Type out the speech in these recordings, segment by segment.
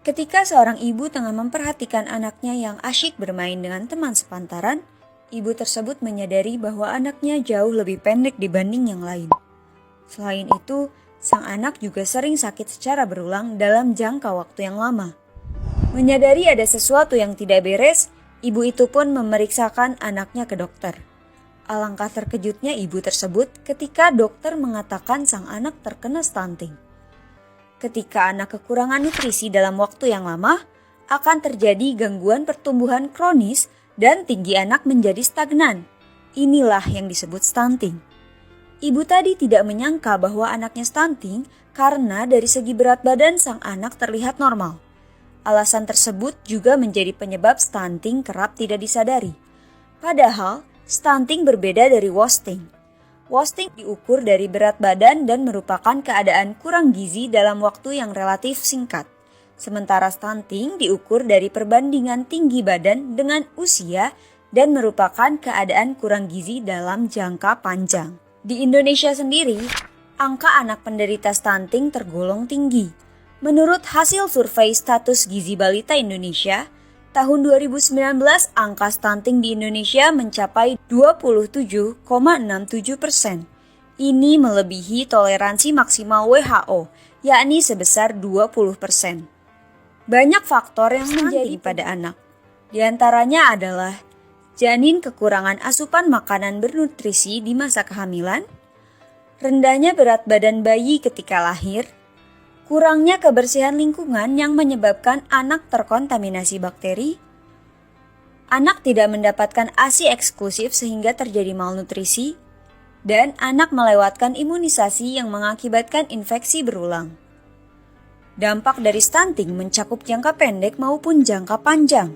Ketika seorang ibu tengah memperhatikan anaknya yang asyik bermain dengan teman sepantaran, ibu tersebut menyadari bahwa anaknya jauh lebih pendek dibanding yang lain. Selain itu, sang anak juga sering sakit secara berulang dalam jangka waktu yang lama. Menyadari ada sesuatu yang tidak beres, ibu itu pun memeriksakan anaknya ke dokter. Alangkah terkejutnya ibu tersebut ketika dokter mengatakan sang anak terkena stunting. Ketika anak kekurangan nutrisi dalam waktu yang lama, akan terjadi gangguan pertumbuhan kronis dan tinggi anak menjadi stagnan. Inilah yang disebut stunting. Ibu tadi tidak menyangka bahwa anaknya stunting karena dari segi berat badan sang anak terlihat normal. Alasan tersebut juga menjadi penyebab stunting kerap tidak disadari. Padahal, stunting berbeda dari wasting. Wasting diukur dari berat badan dan merupakan keadaan kurang gizi dalam waktu yang relatif singkat. Sementara stunting diukur dari perbandingan tinggi badan dengan usia dan merupakan keadaan kurang gizi dalam jangka panjang. Di Indonesia sendiri, angka anak penderita stunting tergolong tinggi. Menurut hasil survei status gizi balita Indonesia, tahun 2019 angka stunting di Indonesia mencapai 27,67%. Ini melebihi toleransi maksimal WHO, yakni sebesar 20%. Banyak faktor yang menjadi pada anak. Di antaranya adalah janin kekurangan asupan makanan bernutrisi di masa kehamilan, rendahnya berat badan bayi ketika lahir, kurangnya kebersihan lingkungan yang menyebabkan anak terkontaminasi bakteri, anak tidak mendapatkan ASI eksklusif sehingga terjadi malnutrisi, dan anak melewatkan imunisasi yang mengakibatkan infeksi berulang. Dampak dari stunting mencakup jangka pendek maupun jangka panjang.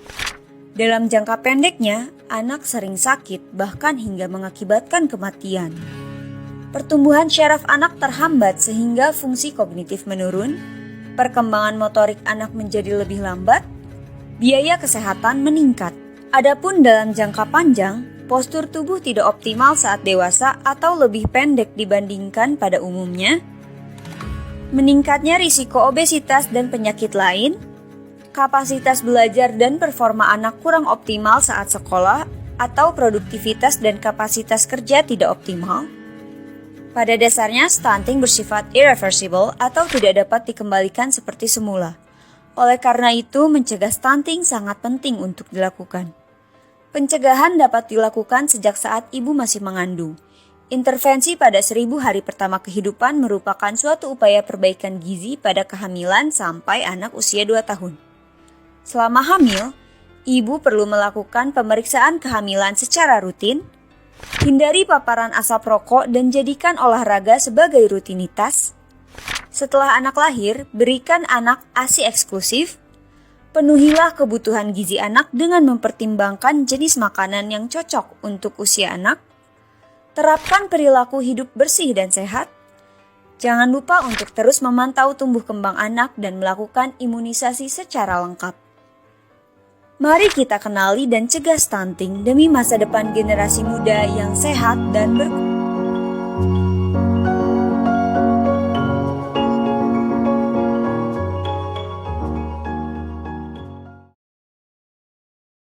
Dalam jangka pendeknya, anak sering sakit bahkan hingga mengakibatkan kematian. Pertumbuhan syaraf anak terhambat sehingga fungsi kognitif menurun, perkembangan motorik anak menjadi lebih lambat, biaya kesehatan meningkat. Adapun dalam jangka panjang, postur tubuh tidak optimal saat dewasa atau lebih pendek dibandingkan pada umumnya, meningkatnya risiko obesitas dan penyakit lain, kapasitas belajar dan performa anak kurang optimal saat sekolah atau produktivitas dan kapasitas kerja tidak optimal. Pada dasarnya, stunting bersifat irreversible atau tidak dapat dikembalikan seperti semula. Oleh karena itu, mencegah stunting sangat penting untuk dilakukan. Pencegahan dapat dilakukan sejak saat ibu masih mengandung. Intervensi pada 1000 hari pertama kehidupan merupakan suatu upaya perbaikan gizi pada kehamilan sampai anak usia 2 tahun. Selama hamil, ibu perlu melakukan pemeriksaan kehamilan secara rutin, hindari paparan asap rokok dan jadikan olahraga sebagai rutinitas. Setelah anak lahir, berikan anak ASI eksklusif. Penuhilah kebutuhan gizi anak dengan mempertimbangkan jenis makanan yang cocok untuk usia anak. Terapkan perilaku hidup bersih dan sehat. Jangan lupa untuk terus memantau tumbuh kembang anak dan melakukan imunisasi secara lengkap. Mari kita kenali dan cegah stunting demi masa depan generasi muda yang sehat dan berkualitas.